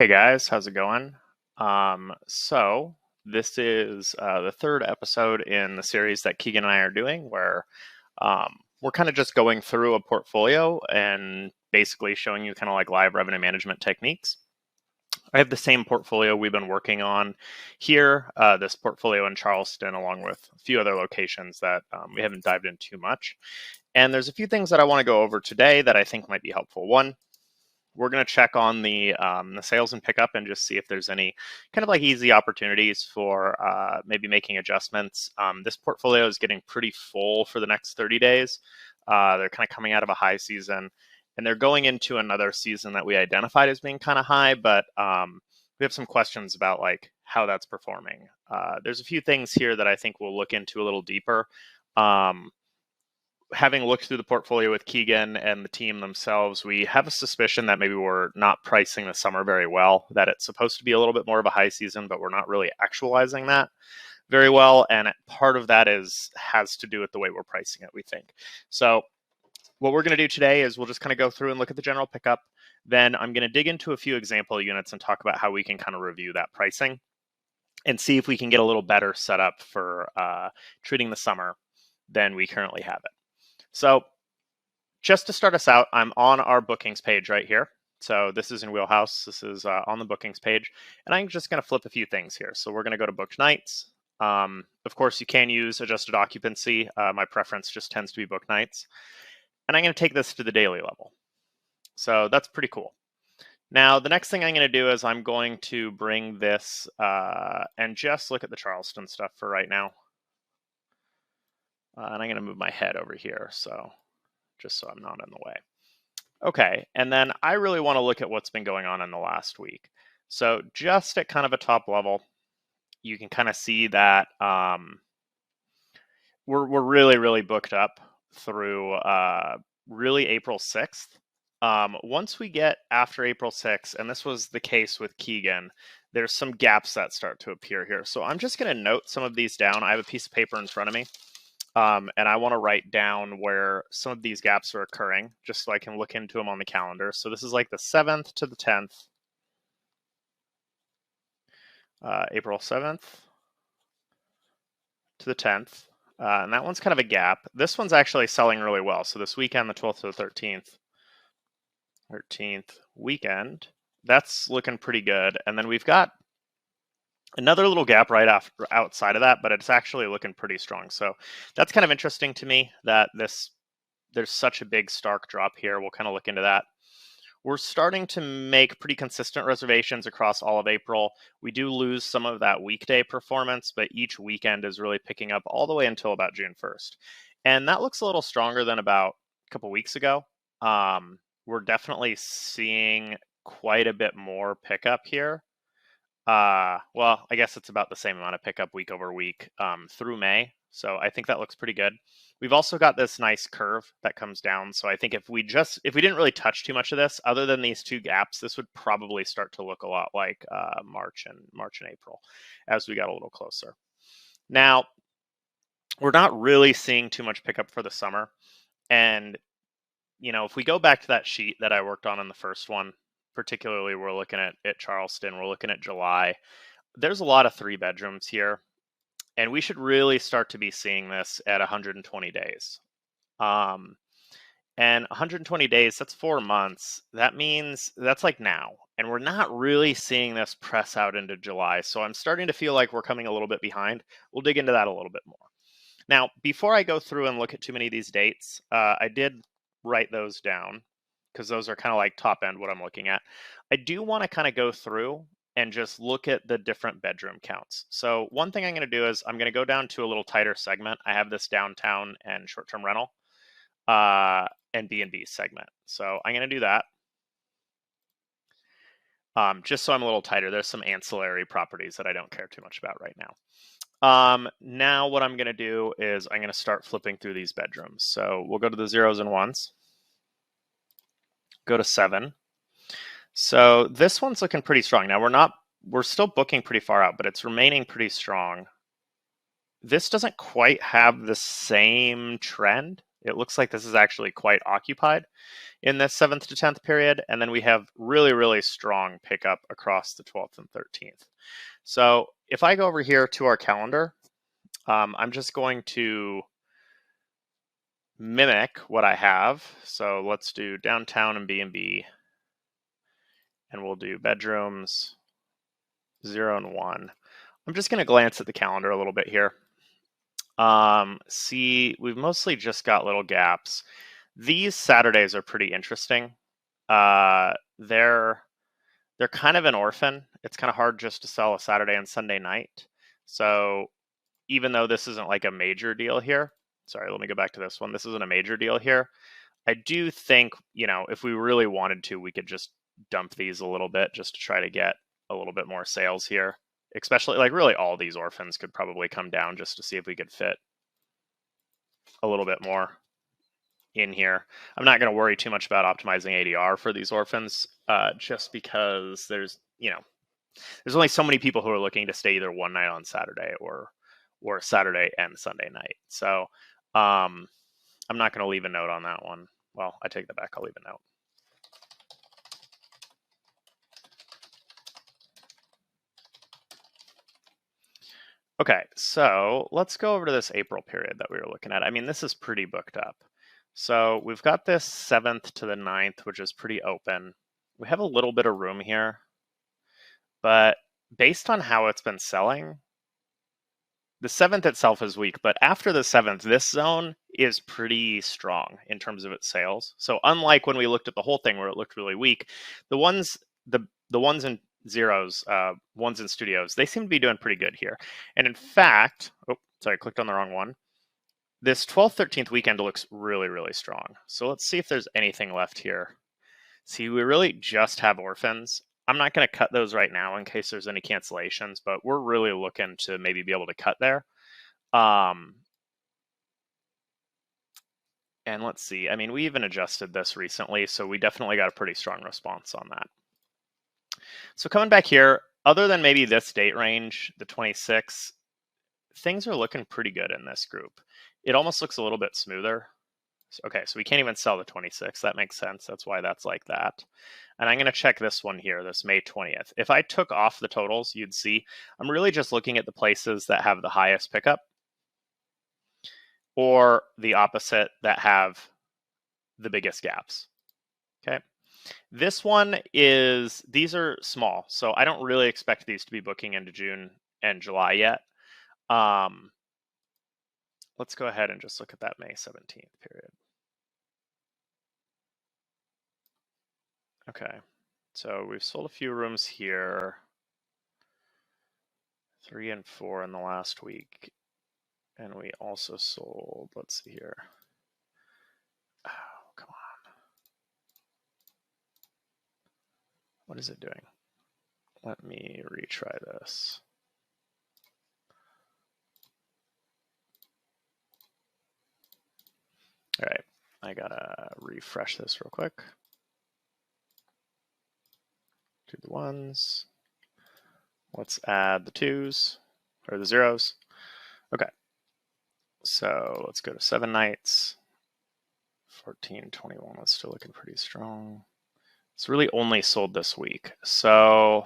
Hey guys, how's it going? So this is the third episode in the series that Kegan and I are doing, where we're kind of just going through a portfolio and basically showing you kind of like live revenue management techniques. I have the same portfolio we've been working on here, this portfolio in Charleston, along with a few other locations that we haven't dived in too much. And there's a few things that I want to go over today that I think might be helpful. One, we're going to check on the sales and pickup and just see if there's any kind of like easy opportunities for maybe making adjustments. This portfolio is getting pretty full for the next 30 days. They're kind of coming out of a high season, and they're going into another season that we identified as being kind of high, but we have some questions about like how that's performing. There's a few things here that I think we'll look into a little deeper. Having looked through the portfolio with Kegan and the team themselves, we have a suspicion that maybe we're not pricing the summer very well, that it's supposed to be a little bit more of a high season, but we're not really actualizing that very well. And part of that has to do with the way we're pricing it, we think. So what we're going to do today is we'll just kind of go through and look at the general pickup. Then I'm going to dig into a few example units and talk about how we can kind of review that pricing and see if we can get a little better set up for treating the summer than we currently have it. So just to start us out, I'm on our bookings page right here. So this is in Wheelhouse. This is on the bookings page. And I'm just going to flip a few things here. So we're going to go to booked nights. Of course, you can use adjusted occupancy. My preference just tends to be booked nights. And I'm going to take this to the daily level. So that's pretty cool. Now, the next thing I'm going to do is I'm going to bring this and just look at the Charleston stuff for right now. And I'm going to move my head over here, so just so I'm not in the way. Okay, and then I really want to look at what's been going on in the last week. So just at kind of a top level, you can kind of see that we're really, really booked up through really April 6th. Once we get after April 6th, and this was the case with Kegan, there's some gaps that start to appear here. So I'm just going to note some of these down. I have a piece of paper in front of me. And I want to write down where some of these gaps are occurring, just so I can look into them on the calendar. So this is like the 7th to the 10th, April 7th to the 10th. And that one's kind of a gap. This one's actually selling really well. So this weekend, the 12th to the 13th weekend, that's looking pretty good. And then we've got another little gap right outside of that, but it's actually looking pretty strong. So that's kind of interesting to me that there's such a big stark drop here. We'll kind of look into that. We're starting to make pretty consistent reservations across all of April. We do lose some of that weekday performance, but each weekend is really picking up all the way until about June 1st. And that looks a little stronger than about a couple weeks ago. We're definitely seeing quite a bit more pickup here. Well, I guess it's about the same amount of pickup week over week through May. So I think that looks pretty good. We've also got this nice curve that comes down. So I think if we didn't really touch too much of this, other than these two gaps, this would probably start to look a lot like March and April as we got a little closer. Now, we're not really seeing too much pickup for the summer. And, you know, if we go back to that sheet that I worked on in the first one, particularly we're looking at Charleston, we're looking at July. There's a lot of 3 bedrooms here, and we should really start to be seeing this at 120 days. And 120 days, that's 4 months. That means that's like now, and we're not really seeing this press out into July. So I'm starting to feel like we're coming a little bit behind. We'll dig into that a little bit more. Now, before I go through and look at too many of these dates, I did write those down, because those are kind of like top end what I'm looking at. I do want to kind of go through and just look at the different bedroom counts. So one thing I'm going to do is I'm going to go down to a little tighter segment. I have this downtown and short-term rental and B&B segment. So I'm going to do that. Just so I'm a little tighter. There's some ancillary properties that I don't care too much about right now. Now what I'm going to do is I'm going to start flipping through these bedrooms. So we'll go to the 0s and 1s. Go to 7. So this one's looking pretty strong. Now we're still booking pretty far out, but it's remaining pretty strong. This doesn't quite have the same trend. It looks like this is actually quite occupied in this 7th to 10th period. And then we have really, really strong pickup across the 12th and 13th. So if I go over here to our calendar, I'm just going to mimic what I have. So let's do downtown and B&B. And we'll do bedrooms 0 and 1. I'm just going to glance at the calendar a little bit here. See, we've mostly just got little gaps. These Saturdays are pretty interesting. They're kind of an orphan. It's kind of hard just to sell a Saturday and Sunday night. So even though this isn't like a major deal here, sorry, let me go back to this one. This isn't a major deal here. I do think, if we really wanted to, we could just dump these a little bit just to try to get a little bit more sales here. Especially, like, really all these orphans could probably come down just to see if we could fit a little bit more in here. I'm not going to worry too much about optimizing ADR for these orphans, just because there's only so many people who are looking to stay either one night on Saturday or Saturday and Sunday night. So I'm not going to leave a note on that one. Well, I take that back. I'll leave a note. Okay, so let's go over to this April period that we were looking at. I mean, this is pretty booked up. So we've got this 7th to the 9th, which is pretty open. We have a little bit of room here, but based on how it's been selling, the 7th itself is weak, but after the 7th, this zone is pretty strong in terms of its sales. So unlike when we looked at the whole thing where it looked really weak, the ones in zeros, ones in studios, they seem to be doing pretty good here. And in fact, I clicked on the wrong one. This 12th, 13th weekend looks really, really strong. So let's see if there's anything left here. See, we really just have orphans. I'm not going to cut those right now in case there's any cancellations, but we're really looking to maybe be able to cut there. And let's see. I mean, we even adjusted this recently, so we definitely got a pretty strong response on that. So coming back here, other than maybe this date range, the 26, things are looking pretty good in this group. It almost looks a little bit smoother. Okay, so we can't even sell the 26. That makes sense. That's why that's like that. And I'm going to check this one here, this May 20th. If I took off the totals, you'd see I'm really just looking at the places that have the highest pickup, or the opposite, that have the biggest gaps. Okay. This one is, these are small, so I don't really expect these to be booking into June and July yet. Let's go ahead and just look at that May 17th period. Okay, so we've sold a few rooms here. 3 and 4 in the last week. And we also sold, let's see here. Oh, come on. What is it doing? Let me retry this. All right, I gotta refresh this real quick. Do the ones. Let's add the 2s, or the 0s. Okay, so let's go to 7 nights. 14, 21 was still looking pretty strong. It's really only sold this week. So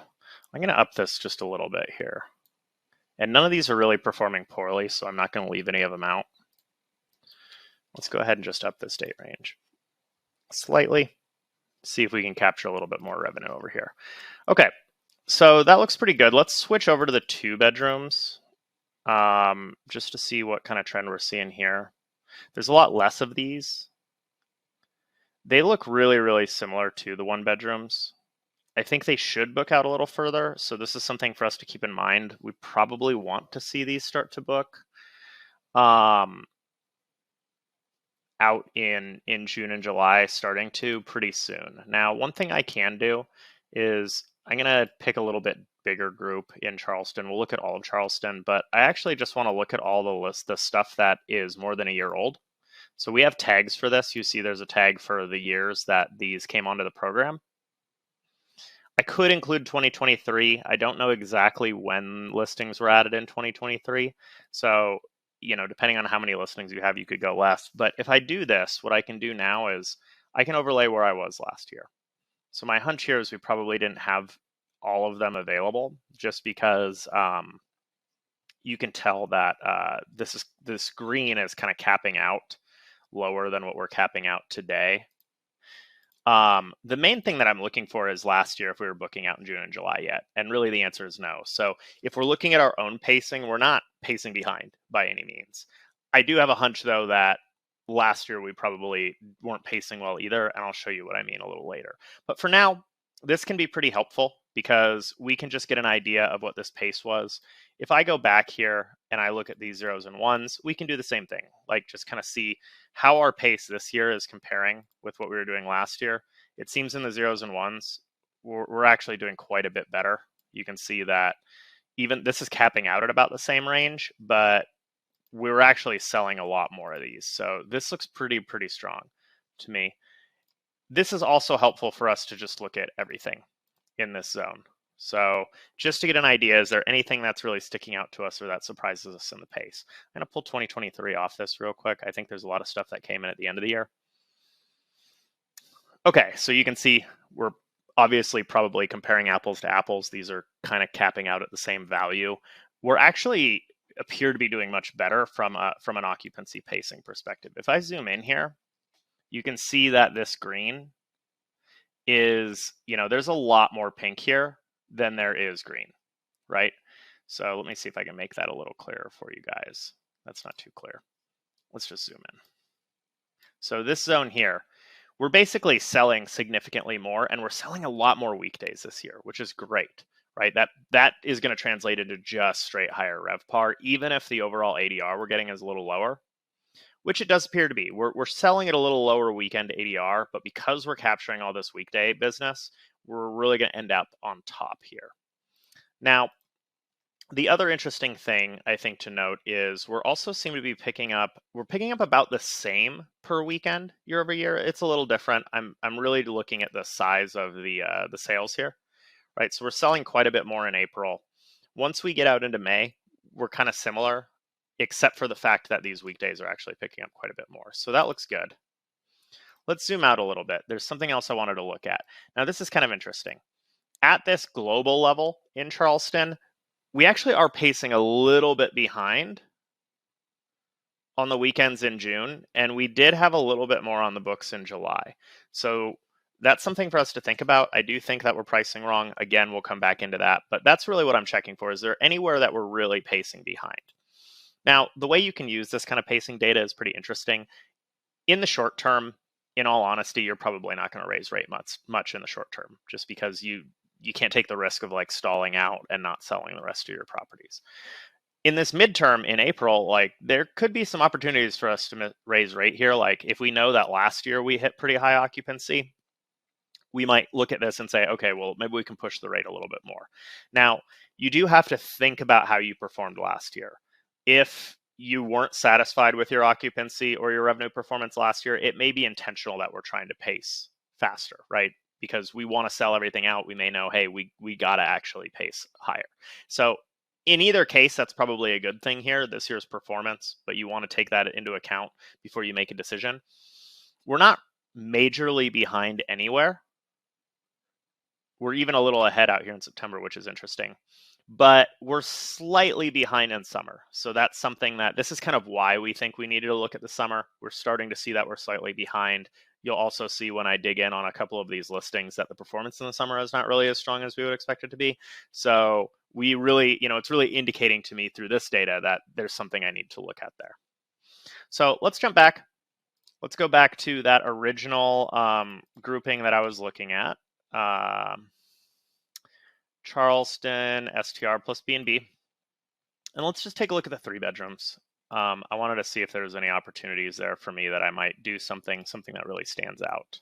I'm gonna up this just a little bit here. And none of these are really performing poorly, so I'm not gonna leave any of them out. Let's go ahead and just up this date range slightly. See if we can capture a little bit more revenue over here. Okay, so that looks pretty good. Let's switch over to the 2 bedrooms just to see what kind of trend we're seeing here. There's a lot less of these. They look really, really similar to the 1 bedrooms. I think they should book out a little further, so this is something for us to keep in mind. We probably want to see these start to book out in June and July, starting to pretty soon. Now, one thing I can do is I'm going to pick a little bit bigger group in Charleston. We'll look at all of Charleston, but I actually just want to look at all the stuff that is more than a year old. So we have tags for this. You see there's a tag for the years that these came onto the program. I could include 2023. I don't know exactly when listings were added in 2023. So you know, depending on how many listings you have, you could go less. But if I do this, what I can do now is I can overlay where I was last year. So my hunch here is we probably didn't have all of them available, just because you can tell that this green is kind of capping out lower than what we're capping out today. The main thing that I'm looking for is last year if we were booking out in June and July yet, and really the answer is no. So if we're looking at our own pacing, we're not pacing behind by any means. I do have a hunch though that last year we probably weren't pacing well either, and I'll show you what I mean a little later. But for now, this can be pretty helpful because we can just get an idea of what this pace was. If I go back here and I look at these zeros and ones, we can do the same thing, like just kind of see how our pace this year is comparing with what we were doing last year. It seems in the zeros and ones, we're actually doing quite a bit better. You can see that even this is capping out at about the same range, but we're actually selling a lot more of these. So this looks pretty strong to me. This is also helpful for us to just look at everything in this zone. So just to get an idea, is there anything that's really sticking out to us or that surprises us in the pace? I'm going to pull 2023 off this real quick. I think there's a lot of stuff that came in at the end of the year. Okay, so you can see we're obviously probably comparing apples to apples. These are kind of capping out at the same value. We're actually appear to be doing much better from an occupancy pacing perspective. If I zoom in here, you can see that this green is, you know, there's a lot more pink here than there is green, right? So let me see if I can make that a little clearer for you guys. That's not too clear. Let's just zoom in. So this zone here, we're basically selling significantly more, and we're selling a lot more weekdays this year, which is great, right? That is going to translate into just straight higher RevPAR, even if the overall ADR we're getting is a little lower, which it does appear to be. We're selling at a little lower weekend ADR, but because we're capturing all this weekday business, we're really going to end up on top here. Now, the other interesting thing I think to note is we're also seem to be picking up about the same per weekend year over year. It's a little different. I'm really looking at the size of the sales here, right? So we're selling quite a bit more in April. Once we get out into May, we're kind of similar, except for the fact that these weekdays are actually picking up quite a bit more. So that looks good. Let's zoom out a little bit. There's something else I wanted to look at. Now, this is kind of interesting. At this global level in Charleston, we actually are pacing a little bit behind on the weekends in June, and we did have a little bit more on the books in July. So that's something for us to think about. I do think that we're pricing wrong. Again, we'll come back into that, but that's really what I'm checking for. Is there anywhere that we're really pacing behind? Now, the way you can use this kind of pacing data is pretty interesting. In the short term, in all honesty, you're probably not going to raise rate much in the short term, just because you can't take the risk of like stalling out and not selling the rest of your properties. In this midterm in April, like there could be some opportunities for us to raise rate here. Like if we know that last year we hit pretty high occupancy, we might look at this and say, okay, well, maybe we can push the rate a little bit more. Now, you do have to think about how you performed last year. If you weren't satisfied with your occupancy or your revenue performance last year, it may be intentional that we're trying to pace faster, right? Because we want to sell everything out. We may know, hey, we got to actually pace higher. So in either case, that's probably a good thing here, this year's performance, but you want to take that into account before you make a decision. We're not majorly behind anywhere. We're even a little ahead out here in September, which is interesting. But we're slightly behind in summer. So that's something that this is kind of why we think we needed to look at the summer. We're starting to see that we're slightly behind. You'll also see when I dig in on a couple of these listings that the performance in the summer is not really as strong as we would expect it to be. So we really, it's really indicating to me through this data that there's something I need to look at there. So let's jump back. Let's go back to that original grouping that I was looking at. Charleston, STR plus B&B. And let's just take a look at the 3 bedrooms. I wanted to see if there's any opportunities there for me that I might do something that really stands out.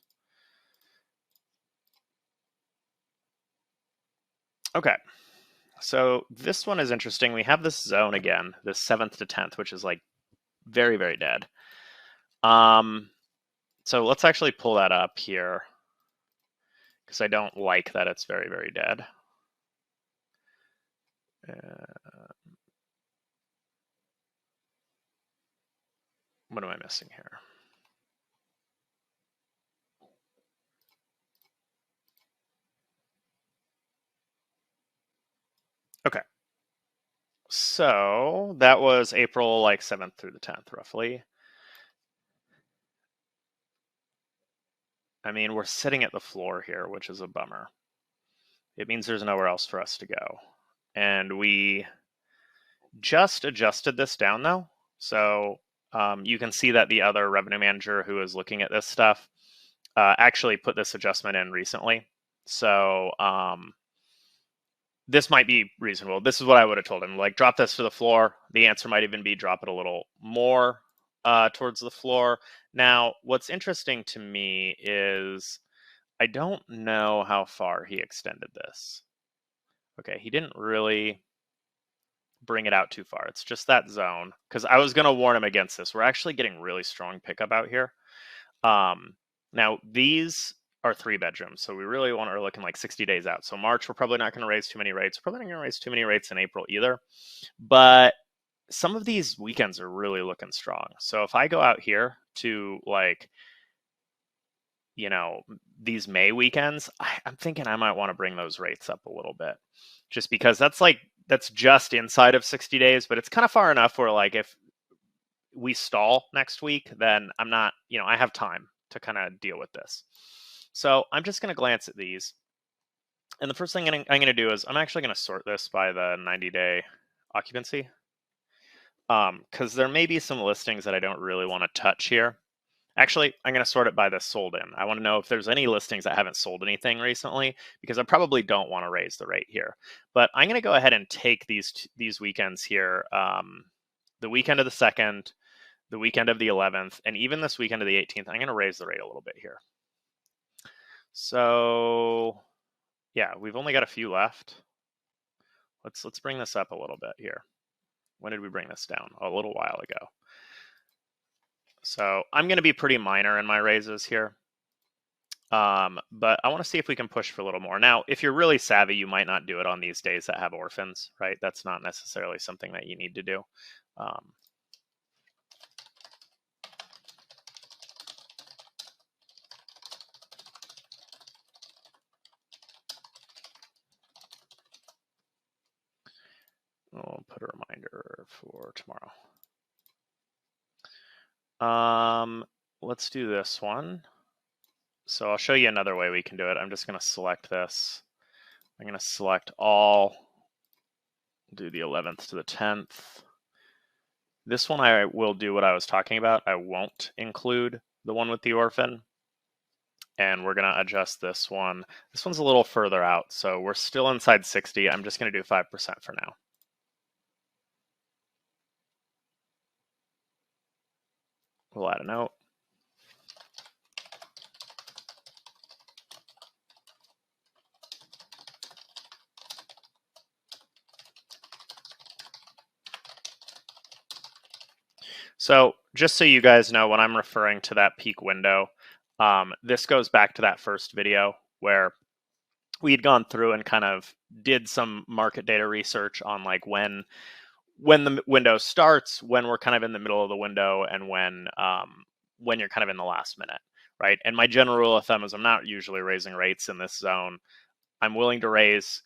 Okay, so this one is interesting. We have this zone again, this 7th to 10th, which is like very, very dead. So let's actually pull that up here because I don't like that it's very, very dead. What am I missing here? Okay. So that was April like 7th through the 10th, roughly. I mean, we're sitting at the floor here, which is a bummer. It means there's nowhere else for us to go. And we just adjusted this down though. So you can see that the other revenue manager who is looking at this stuff actually put this adjustment in recently. So this might be reasonable. This is what I would have told him. Like, drop this to the floor. The answer might even be drop it a little more towards the floor. Now, what's interesting to me is I don't know how far he extended this. Okay, he didn't really bring it out too far. It's just that zone. Because I was going to warn him against this. We're actually getting really strong pickup out here. Now, these are 3 bedrooms, so we really want to looking like 60 days out. So March, we're probably not going to raise too many rates. We're probably not going to raise too many rates in April either. But some of these weekends are really looking strong. So if I go out here to like, you know, these May weekends, I'm thinking I might want to bring those rates up a little bit, just because that's just inside of 60 days, but it's kind of far enough where like if we stall next week, then I'm not, I have time to kind of deal with this. So I'm just going to glance at these. And the first thing I'm going to do is I'm actually going to sort this by the 90-day occupancy. Because there may be some listings that I don't really want to touch here. Actually, I'm going to sort it by the sold in. I want to know if there's any listings that haven't sold anything recently, because I probably don't want to raise the rate here. But I'm going to go ahead and take these weekends here, the weekend of the 2nd, the weekend of the 11th, and even this weekend of the 18th. I'm going to raise the rate a little bit here. So yeah, we've only got a few left. Let's bring this up a little bit here. When did we bring this down? A little while ago. So I'm going to be pretty minor in my raises here. But I want to see if we can push for a little more. Now, if you're really savvy, you might not do it on these days that have orphans, right? That's not necessarily something that you need to do. We'll put a reminder for tomorrow. Let's do this one. So I'll show you another way we can do it. I'm just going to select this. I'm going to select all, do the 11th to the 10th. This one I will do what I was talking about. I won't include the one with the orphan. And we're going to adjust this one. This one's a little further out, so we're still inside 60. I'm just going to do 5% for now. We'll add a note. So just so you guys know, when I'm referring to that peak window, this goes back to that first video where we had gone through and kind of did some market data research on like when the window starts, when we're kind of in the middle of the window, and when you're kind of in the last minute, right? And my general rule of thumb is I'm not usually raising rates in this zone. I'm willing to raise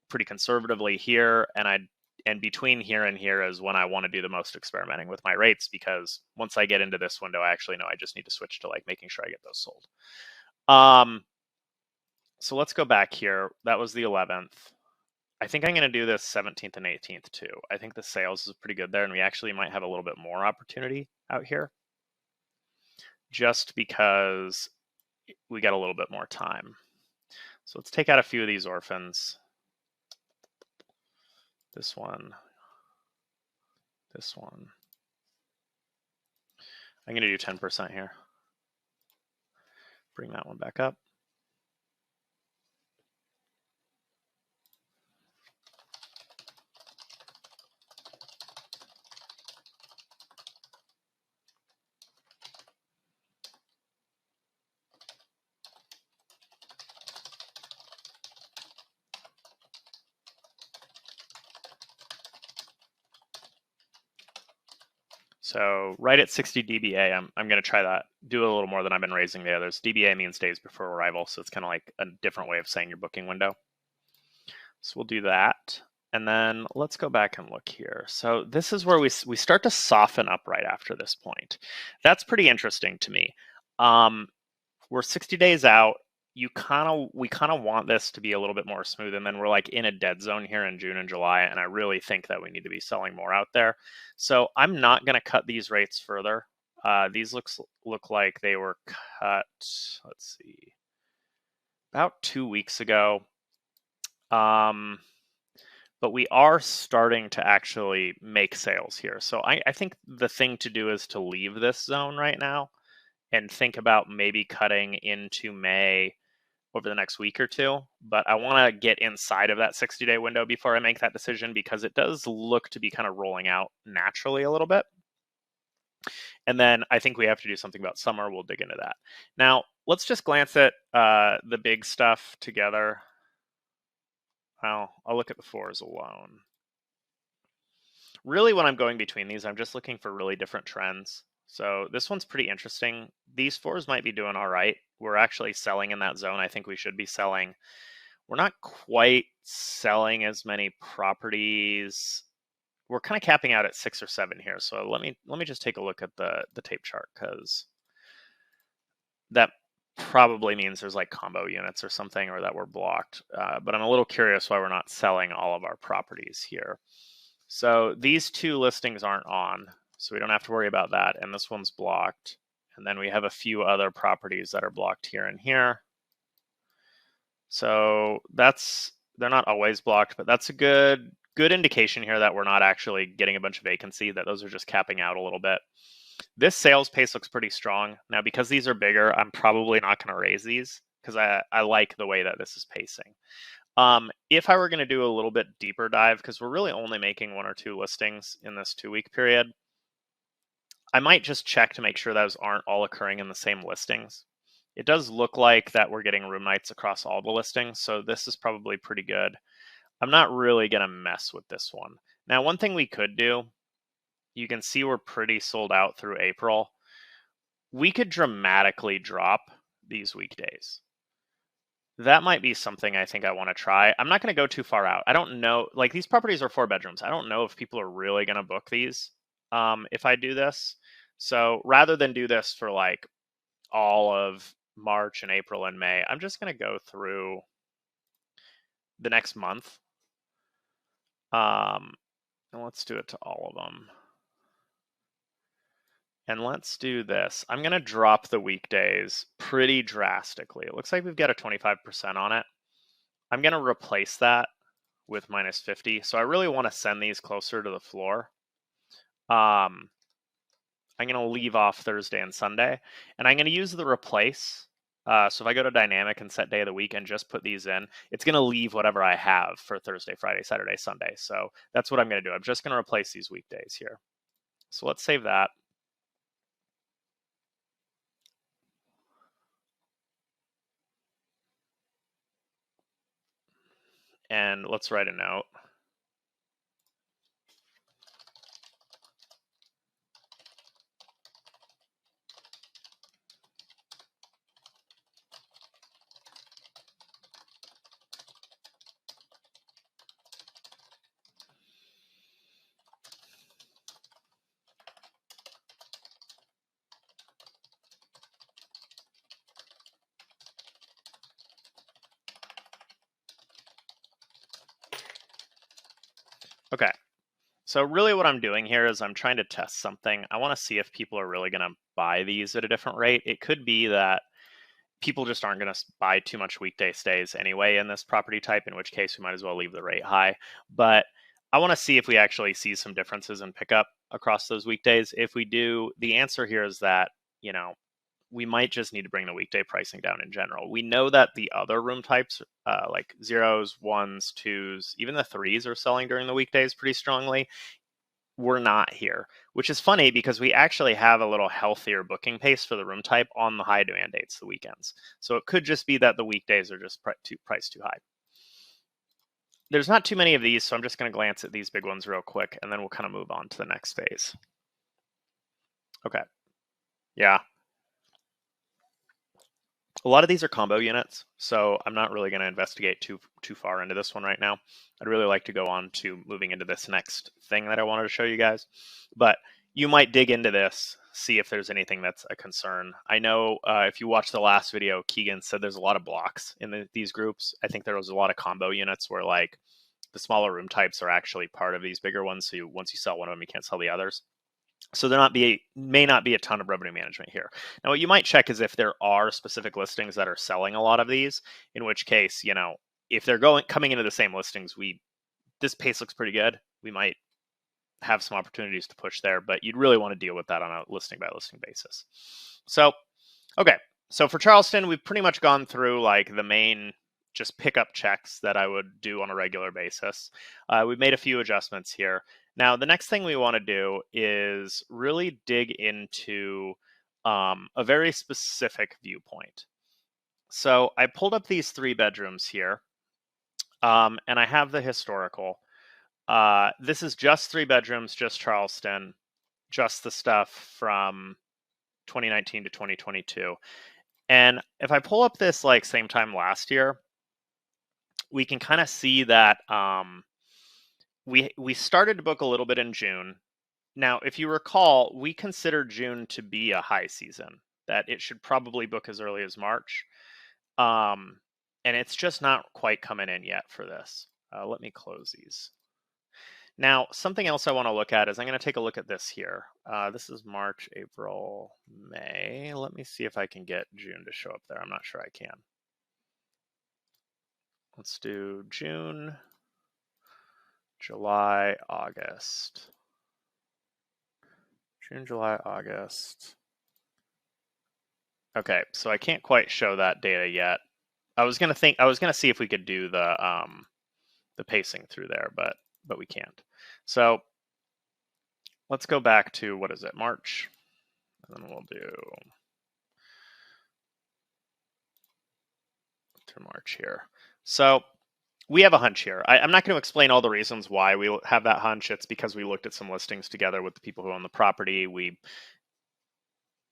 pretty conservatively here, and between here and here is when I want to do the most experimenting with my rates, because once I get into this window, I actually know I just need to switch to like making sure I get those sold. So let's go back here. That was the 11th. I think I'm going to do this 17th and 18th too. I think the sales is pretty good there, and we actually might have a little bit more opportunity out here, just because we got a little bit more time. So let's take out a few of these orphans. This one. This one. I'm going to do 10% here. Bring that one back up. So right at 60 dBA, I'm going to try that. Do a little more than I've been raising the others. dBA means days before arrival, so it's kind of like a different way of saying your booking window. So we'll do that. And then let's go back and look here. So this is where we start to soften up right after this point. That's pretty interesting to me. We're 60 days out. We kind of want this to be a little bit more smooth, and then we're like in a dead zone here in June and July, and I really think that we need to be selling more out there. So I'm not going to cut these rates further. These look like they were cut, let's see, about 2 weeks ago. But we are starting to actually make sales here. So I think the thing to do is to leave this zone right now and think about maybe cutting into May over the next week or two. But I want to get inside of that 60-day window before I make that decision, because it does look to be kind of rolling out naturally a little bit. And then I think we have to do something about summer. We'll dig into that. Now, let's just glance at the big stuff together. Well, I'll look at the fours alone. Really, when I'm going between these, I'm just looking for really different trends. So this one's pretty interesting. These fours might be doing all right. We're actually selling in that zone. I think we should be selling. We're not quite selling as many properties. We're kind of capping out at 6 or 7 here. So let me just take a look at the tape chart, because that probably means there's like combo units or something, or that we're blocked. But I'm a little curious why we're not selling all of our properties here. So these 2 listings aren't on, so we don't have to worry about that. And this one's blocked. And then we have a few other properties that are blocked here and here. So they're not always blocked, but that's a good indication here that we're not actually getting a bunch of vacancy, that those are just capping out a little bit. This sales pace looks pretty strong. Now, because these are bigger, I'm probably not going to raise these, because I like the way that this is pacing. If I were going to do a little bit deeper dive, because we're really only making 1 or 2 listings in this 2-week period, I might just check to make sure those aren't all occurring in the same listings. It does look like that we're getting room nights across all the listings, so this is probably pretty good. I'm not really going to mess with this one. Now, one thing we could do, you can see we're pretty sold out through April. We could dramatically drop these weekdays. That might be something I think I want to try. I'm not going to go too far out. I don't know, like, these properties are 4 bedrooms. I don't know if people are really going to book these if I do this. So rather than do this for like all of March and April and May, I'm just going to go through the next month. And let's do it to all of them. And let's do this. I'm going to drop the weekdays pretty drastically. It looks like we've got a 25% on it. I'm going to replace that with -50. So I really want to send these closer to the floor. I'm going to leave off Thursday and Sunday, and I'm going to use the replace. So if I go to dynamic and set day of the week and just put these in, it's going to leave whatever I have for Thursday, Friday, Saturday, Sunday. So that's what I'm going to do. I'm just going to replace these weekdays here. So let's save that. And let's write a note. Okay. So really what I'm doing here is I'm trying to test something. I want to see if people are really going to buy these at a different rate. It could be that people just aren't going to buy too much weekday stays anyway in this property type, in which case we might as well leave the rate high. But I want to see if we actually see some differences in pickup across those weekdays. If we do, the answer here is that, we might just need to bring the weekday pricing down in general. We know that the other room types, like 0s, 1s, 2s, even the 3s are selling during the weekdays pretty strongly. We're not here, which is funny because we actually have a little healthier booking pace for the room type on the high demand dates, the weekends. So it could just be that the weekdays are just priced too high. There's not too many of these, so I'm just going to glance at these big ones real quick, and then we'll kind of move on to the next phase. Okay. Yeah. A lot of these are combo units, so I'm not really going to investigate too far into this one right now. I'd really like to go on to moving into this next thing that I wanted to show you guys. But you might dig into this, see if there's anything that's a concern. I know if you watched the last video, Kegan said there's a lot of blocks in these groups. I think there was a lot of combo units where like the smaller room types are actually part of these bigger ones. So once you sell one of them, you can't sell the others. So there may not be a ton of revenue management here. Now, what you might check is if there are specific listings that are selling a lot of these, in which case, you know, if they're coming into the same listings, this pace looks pretty good. We might have some opportunities to push there, but you'd really want to deal with that on a listing by listing basis. So, okay. So for Charleston, we've pretty much gone through like the main just pickup checks that I would do on a regular basis. We've made a few adjustments here. Now, the next thing we want to do is really dig into a very specific viewpoint. So I pulled up these 3 bedrooms here, and I have the historical. This is just 3 bedrooms, just Charleston, just the stuff from 2019 to 2022. And if I pull up this like same time last year, we can kind of see that we started to book a little bit in June. Now, if you recall, we consider June to be a high season, that it should probably book as early as March. And it's just not quite coming in yet for this. Let me close these. Now, something else I want to look at is I'm going to take a look at this here. This is March, April, May. Let me see if I can get June to show up there. I'm not sure I can. Let's do June, July, August. June, July, August. Okay, so I can't quite show that data yet. I was gonna see if we could do the pacing through there, but we can't. So let's go back to, what is it, March, and then we'll do to March here. So we have a hunch here. I'm not going to explain all the reasons why we have that hunch. It's because we looked at some listings together with the people who own the property. We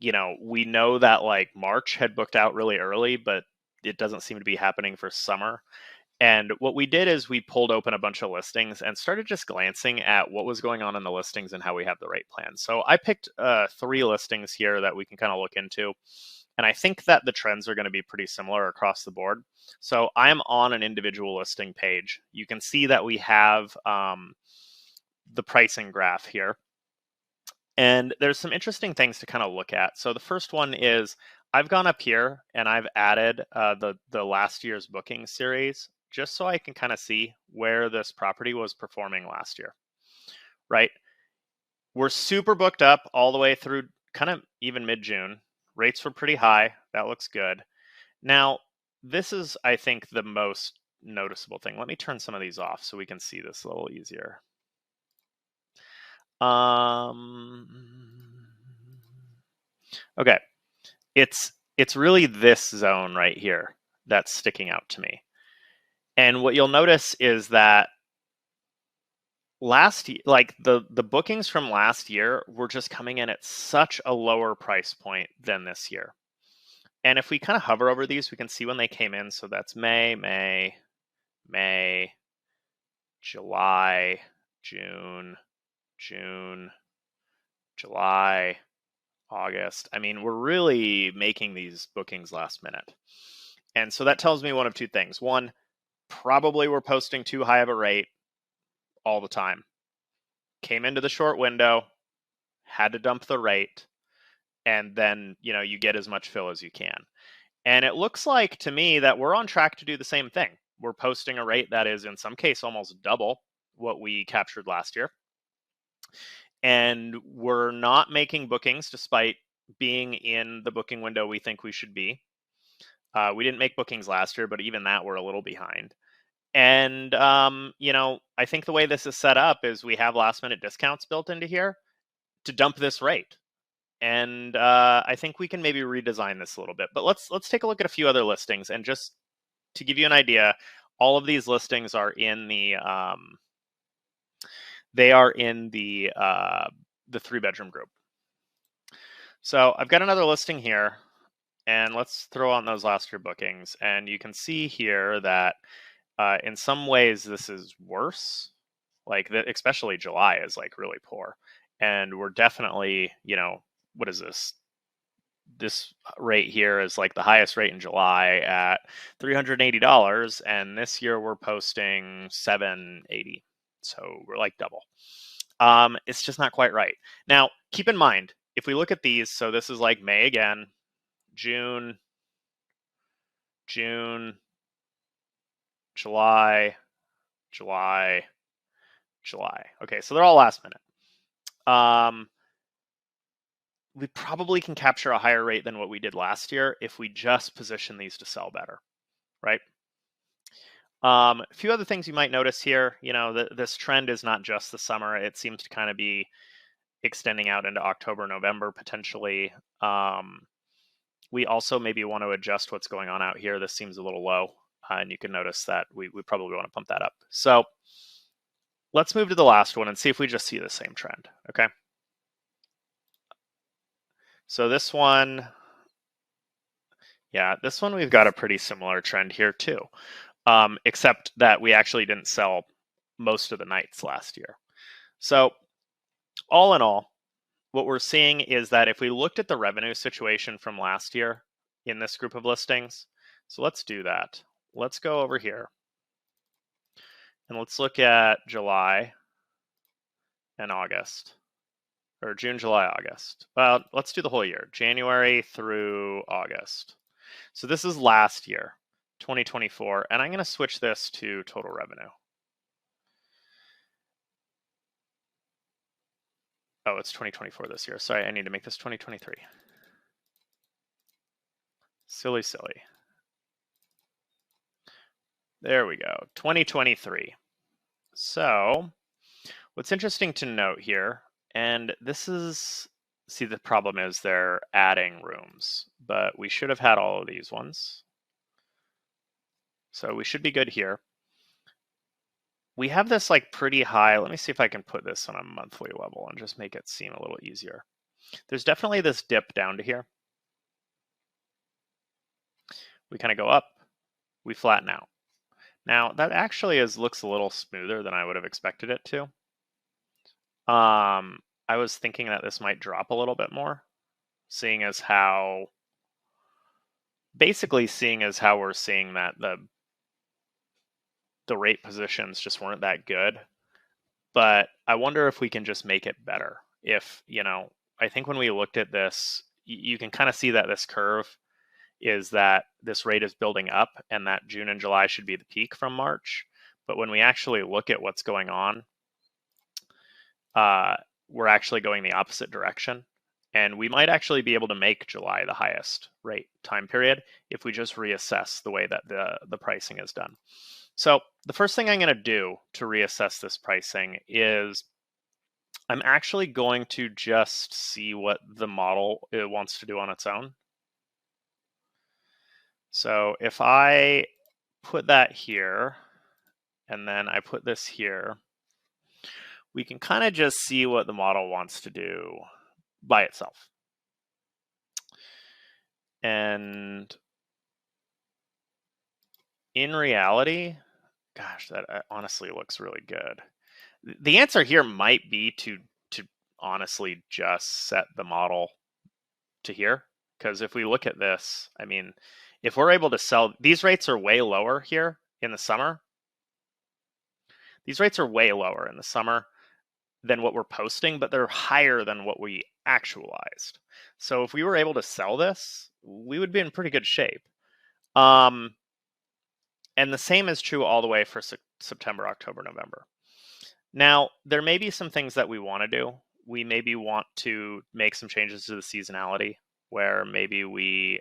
know that like March had booked out really early, but it doesn't seem to be happening for summer. And what we did is we pulled open a bunch of listings and started just glancing at what was going on in the listings and how we have the rate plan. So I picked 3 listings here that we can kind of look into. And I think that the trends are going to be pretty similar across the board. So I'm on an individual listing page. You can see that we have the pricing graph here. And there's some interesting things to kind of look at. So the first one is I've gone up here and I've added the last year's booking series just so I can kind of see where this property was performing last year, right? We're super booked up all the way through kind of even mid-June. Rates were pretty high. That looks good. Now, this is, I think, the most noticeable thing. Let me turn some of these off so we can see this a little easier. Okay, it's really this zone right here that's sticking out to me. And what you'll notice is that last year, like the bookings from last year were just coming in at such a lower price point than this year. And if we kind of hover over these, we can see when they came in. So that's May, July, June, July, August. I mean, we're really making these bookings last minute. And so that tells me one of 2 things. One, probably we're posting too high of a rate all the time. Came into the short window, had to dump the rate, and then, you get as much fill as you can. And it looks like to me that we're on track to do the same thing. We're posting a rate that is in some case almost double what we captured last year. And we're not making bookings despite being in the booking window we think we should be. We didn't make bookings last year, but even that we're a little behind. And, I think the way this is set up is we have last minute discounts built into here to dump this rate. And I think we can maybe redesign this a little bit. But let's take a look at a few other listings. And just to give you an idea, all of these listings are in the 3-bedroom group. So I've got another listing here, and let's throw on those last year bookings. And you can see here that in some ways this is worse. Like especially July is like really poor. And we're definitely, what is this? This rate here is like the highest rate in July at $380, and this year we're posting $780. So we're like double. It's just not quite right. Now, keep in mind, if we look at these, so this is like May again, June, July, July, July. Okay, so they're all last minute. We probably can capture a higher rate than what we did last year if we just position these to sell better, right? A few other things you might notice here, this trend is not just the summer. It seems to kind of be extending out into October, November, potentially. We also maybe want to adjust what's going on out here. This seems a little low, and you can notice that we probably want to pump that up. So let's move to the last one and see if we just see the same trend, okay? So this one, yeah, this one we've got a pretty similar trend here too, except that we actually didn't sell most of the nights last year. So all in all, what we're seeing is that if we looked at the revenue situation from last year in this group of listings, so let's do that. Let's go over here and let's look at July and August, or June, July, August. Well, let's do the whole year, January through August. So this is last year, 2024, and I'm going to switch this to total revenue. Oh, it's 2024 this year. Sorry, I need to make this 2023. Silly. There we go, 2023. So what's interesting to note here, and this is, see, the problem is they're adding rooms, but we should have had all of these ones. So we should be good here. We have this like pretty high, let me see if I can put this on a monthly level and just make it seem a little easier. There's definitely this dip down to here. We kind of go up, we flatten out. Now that actually looks a little smoother than I would have expected it to. I was thinking that this might drop a little bit more, seeing as how we're seeing that the rate positions just weren't that good. But I wonder if we can just make it better. If, I think when we looked at this, you can kind of see that this curve is that this rate is building up and that June and July should be the peak from March. But when we actually look at what's going on, we're actually going the opposite direction. And we might actually be able to make July the highest rate time period if we just reassess the way that the pricing is done. So the first thing I'm going to do to reassess this pricing is I'm actually going to just see what the model wants to do on its own. So if I put that here and then I put this here, we can kind of just see what the model wants to do by itself. And in reality, gosh, that honestly looks really good. The answer here might be to honestly just set the model to here, because if we look at this, I mean, if we're able to sell, these rates are way lower here in the summer. These rates are way lower in the summer than what we're posting, but they're higher than what we actualized. So if we were able to sell this, we would be in pretty good shape. And the same is true all the way for September, October, November. Now, there may be some things that we want to do. We maybe want to make some changes to the seasonality, where maybe we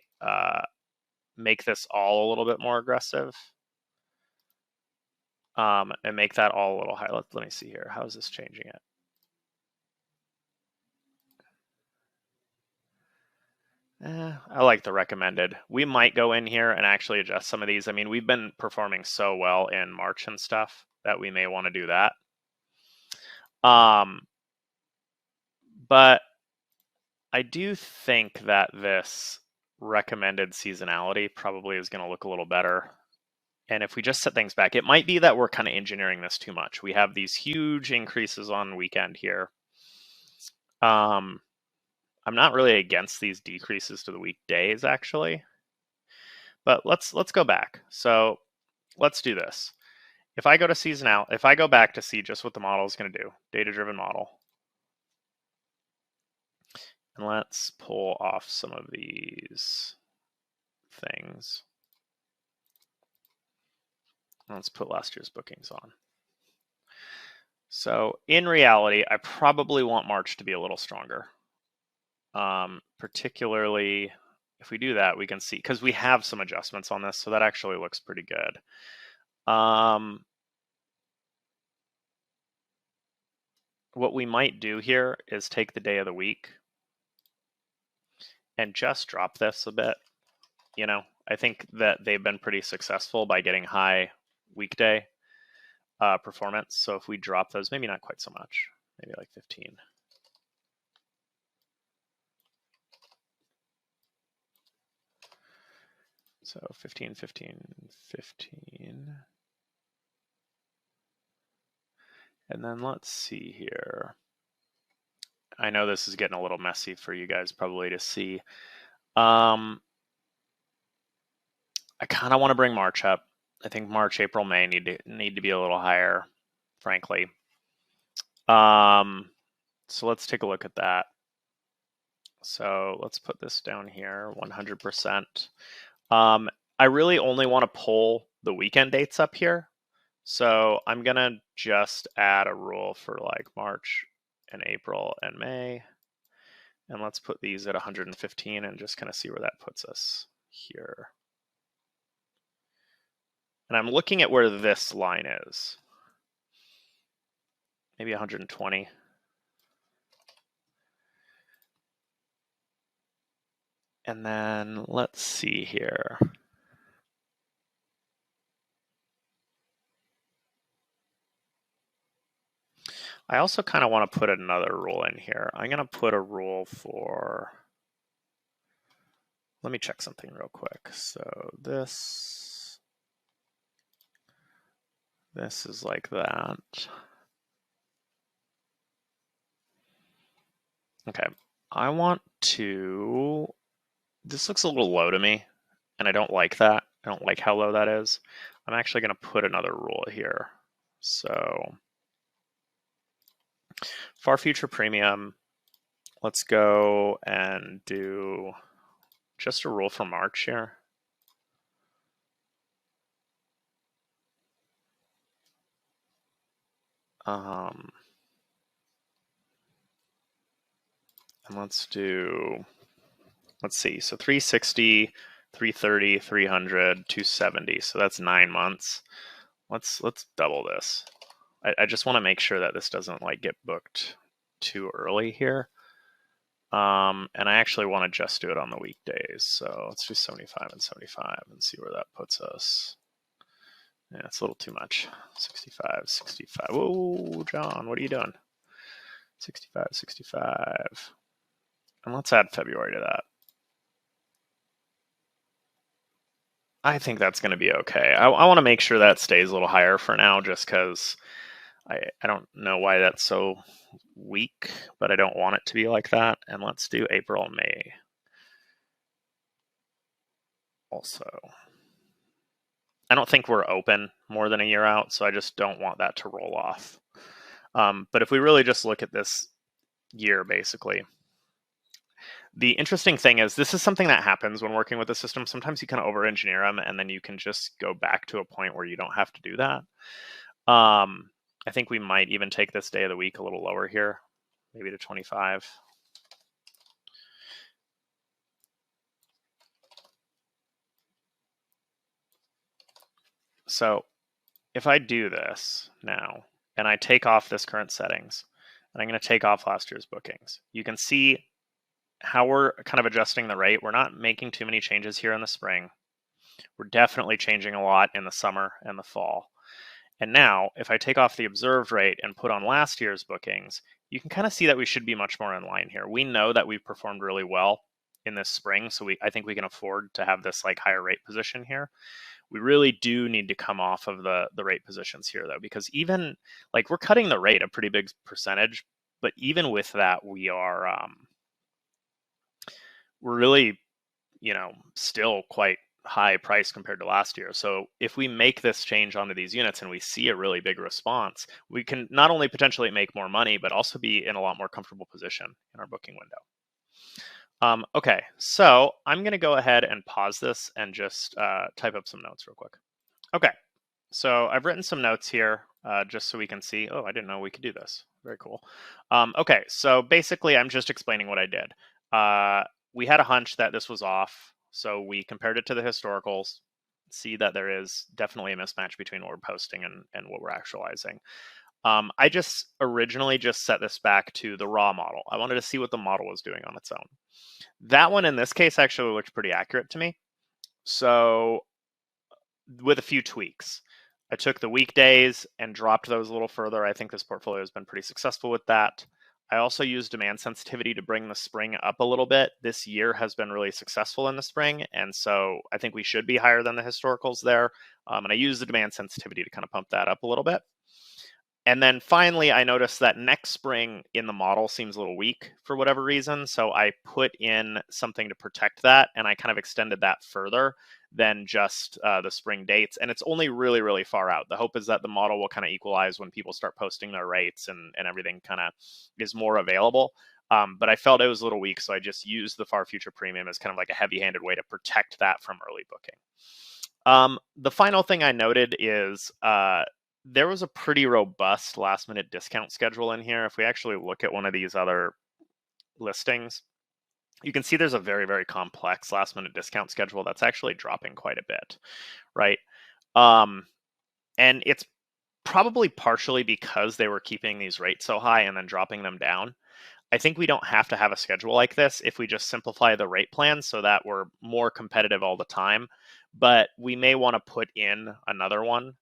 make this all a little bit more aggressive, and make that all a little higher. Let me see here. How is this changing it? I like the recommended. We might go in here and actually adjust some of these. I mean, we've been performing so well in March and stuff that we may want to do that. But I do think that this recommended seasonality probably is going to look a little better. And if we just set things back, it might be that we're kind of engineering this too much. We have these huge increases on weekend here. I'm not really against these decreases to the weekdays, actually. But let's go back. So let's do this. If I go to seasonal, if I go back to see just what the model is going to do, data-driven model, and let's pull off some of these things. Let's put last year's bookings on. So in reality, I probably want March to be a little stronger. Particularly if we do that, we can see, because we have some adjustments on this, so that actually looks pretty good. What we might do here is take the day of the week and just drop this a bit. You know, I think that they've been pretty successful by getting high weekday performance. So if we drop those, maybe not quite so much, maybe like 15. So 15, 15, 15. And then let's see here. I know this is getting a little messy for you guys probably to see. I kind of want to bring March up. I think March, April, May need to be a little higher, frankly. So let's take a look at that. So let's put this down here, 100%. I really only want to pull the weekend dates up here. So I'm going to just add a rule for like March and April and May. And let's put these at 115 and just kind of see where that puts us here. And I'm looking at where this line is. Maybe 120. And then let's see here. I also kind of want to put another rule in here. I'm going to put a rule for, let me check something real quick. So this is like that. Okay, I want to, this looks a little low to me, and I don't like that. I don't like how low that is. I'm actually going to put another rule here. So far future premium, let's go and do just a rule for March here. And let's see, so 360, 330, 300, 270. So that's 9 months. Let's double this. I just want to make sure that this doesn't like get booked too early here. And I actually want to just do it on the weekdays. So let's do 75 and 75 and see where that puts us. Yeah, it's a little too much. 65, 65. Whoa, John, what are you doing? 65, 65. And let's add February to that. I think that's going to be okay. I want to make sure that stays a little higher for now, just because I don't know why that's so weak, but I don't want it to be like that. And let's do April and May also. I don't think we're open more than a year out, so I just don't want that to roll off. But if we really just look at this year, basically, the interesting thing is this is something that happens when working with the system. Sometimes you kind of over-engineer them, and then you can just go back to a point where you don't have to do that. I think we might even take this day of the week a little lower here, maybe to 25. So if I do this now, and I take off this current settings, and I'm going to take off last year's bookings, you can see how we're kind of adjusting the rate. We're not making too many changes here in the spring. We're definitely changing a lot in the summer and the fall. And now, if I take off the observed rate and put on last year's bookings, you can kind of see that we should be much more in line here. We know that we've performed really well in this spring, so I think we can afford to have this like higher rate position here. We really do need to come off of the rate positions here, though, because even like we're cutting the rate a pretty big percentage, but even with that, we're really, still quite high price compared to last year. So if we make this change onto these units and we see a really big response, we can not only potentially make more money, but also be in a lot more comfortable position in our booking window. Okay, so I'm going to go ahead and pause this and just type up some notes real quick. Okay, so I've written some notes here just so we can see. Oh, I didn't know we could do this. Very cool. Okay, so basically I'm just explaining what I did. We had a hunch that this was off, so we compared it to the historicals, see that there is definitely a mismatch between what we're posting and what we're actualizing. I just originally just set this back to the raw model. I wanted to see what the model was doing on its own. That one in this case actually looked pretty accurate to me. So with a few tweaks, I took the weekdays and dropped those a little further. I think this portfolio has been pretty successful with that. I also used demand sensitivity to bring the spring up a little bit. This year has been really successful in the spring, and so I think we should be higher than the historicals there. And I used the demand sensitivity to kind of pump that up a little bit. And then finally, I noticed that next spring in the model seems a little weak for whatever reason. So I put in something to protect that, and I kind of extended that further than just the spring dates. And it's only really, really far out. The hope is that the model will kind of equalize when people start posting their rates and everything kind of is more available. But I felt it was a little weak, so I just used the far future premium as kind of like a heavy-handed way to protect that from early booking. The final thing I noted is there was a pretty robust last minute discount schedule in here. If we actually look at one of these other listings, you can see there's a very, very complex last minute discount schedule that's actually dropping quite a bit, right? And it's probably partially because they were keeping these rates so high and then dropping them down. I think we don't have to have a schedule like this if we just simplify the rate plan so that we're more competitive all the time, but we may want to put in another one.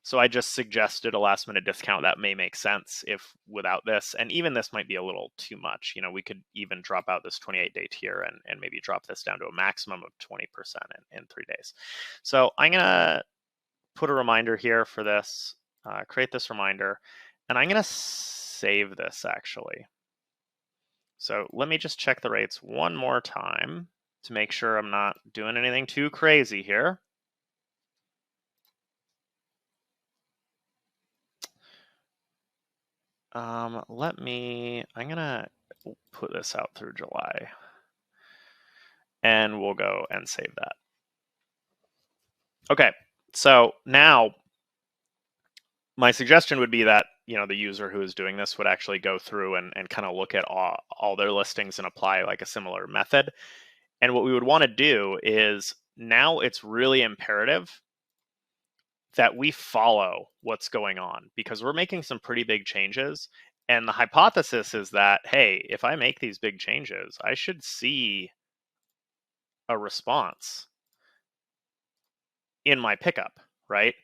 So I just suggested a last minute discount that may make sense if without this, and even this might be a little too much. We could even drop out this 28-day tier and maybe drop this down to a maximum of 20% in 3 days. So I'm going to put a reminder here for this, create this reminder, and I'm going to save this actually. So let me just check the rates one more time to make sure I'm not doing anything too crazy here. I'm gonna put this out through July and we'll go and save that. Okay, so now my suggestion would be that, the user who is doing this would actually go through and kind of look at all their listings and apply like a similar method. And what we would want to do is now it's really imperative that we follow what's going on because we're making some pretty big changes. And the hypothesis is that, hey, if I make these big changes, I should see a response in my pickup, right?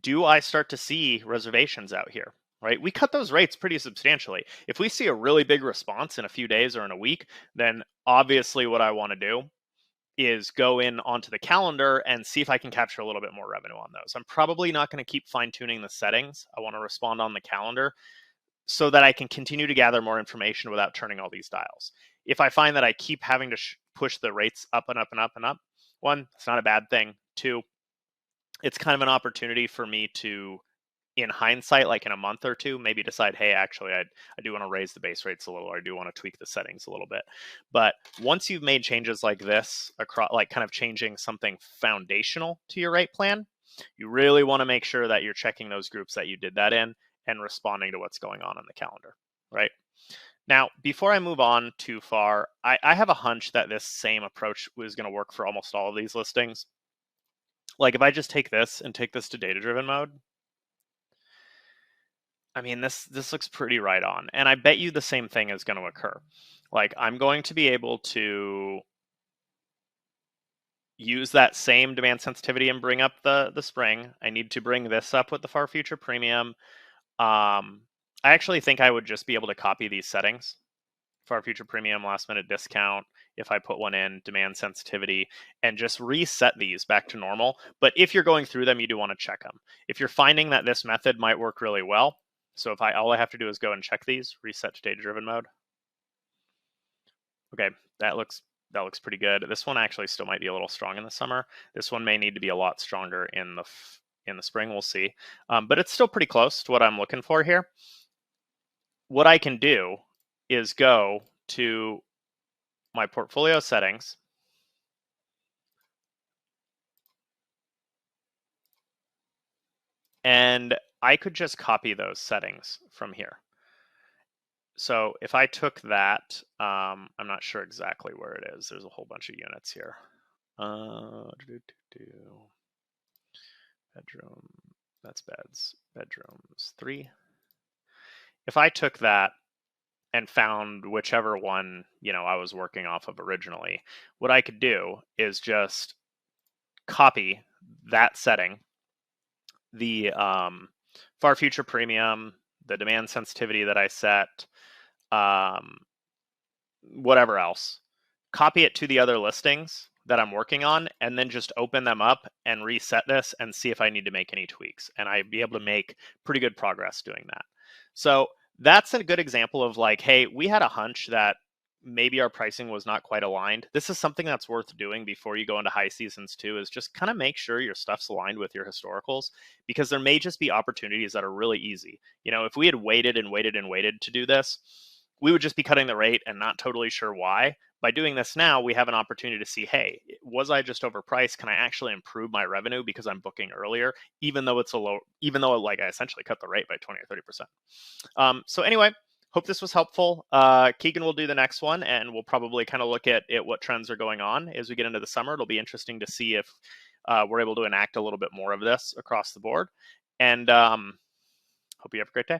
Do I start to see reservations out here, right? We cut those rates pretty substantially. If we see a really big response in a few days or in a week, then obviously what I want to do is go in onto the calendar and see if I can capture a little bit more revenue on those. I'm probably not going to keep fine-tuning the settings. I want to respond on the calendar so that I can continue to gather more information without turning all these dials. If I find that I keep having to push the rates up and up and up and up, one, it's not a bad thing. Two, it's kind of an opportunity for me to, in hindsight, like in a month or two, maybe decide, hey, actually, I do want to raise the base rates a little, or I do want to tweak the settings a little bit. But once you've made changes like this, across, like kind of changing something foundational to your rate plan, you really want to make sure that you're checking those groups that you did that in and responding to what's going on the calendar, right? Now, before I move on too far, I have a hunch that this same approach was going to work for almost all of these listings. Like if I just take this and take this to data-driven mode, I mean, this looks pretty right on. And I bet you the same thing is going to occur. Like I'm going to be able to use that same demand sensitivity and bring up the spring. I need to bring this up with the far future premium. I actually think I would just be able to copy these settings. Far future premium, last minute discount, if I put one in, demand sensitivity, and just reset these back to normal. But if you're going through them, you do want to check them. If you're finding that this method might work really well, so if all I have to do is go and check these, reset to data-driven mode. Okay, that looks pretty good. This one actually still might be a little strong in the summer. This one may need to be a lot stronger in the spring. We'll see, but it's still pretty close to what I'm looking for here. What I can do is go to my portfolio settings, and I could just copy those settings from here. So if I took that, I'm not sure exactly where it is. There's a whole bunch of units here. Bedroom, that's beds. Bedrooms 3. If I took that and found whichever one, I was working off of originally, what I could do is just copy that setting, the far future premium, the demand sensitivity that I set, whatever else, copy it to the other listings that I'm working on, and then just open them up and reset this and see if I need to make any tweaks. And I'd be able to make pretty good progress doing that. So that's a good example of like, hey, we had a hunch that maybe our pricing was not quite aligned. This is something that's worth doing before you go into high seasons too, is just kind of make sure your stuff's aligned with your historicals, because there may just be opportunities that are really easy. If we had waited and waited and waited to do this, we would just be cutting the rate and not totally sure why. By doing this now, we have an opportunity to see, hey, was I just overpriced? Can I actually improve my revenue because I'm booking earlier, even though like I essentially cut the rate by 20 or 30%. So anyway, hope this was helpful. Kegan will do the next one, and we'll probably kind of look at what trends are going on as we get into the summer. It'll be interesting to see if we're able to enact a little bit more of this across the board. And hope you have a great day.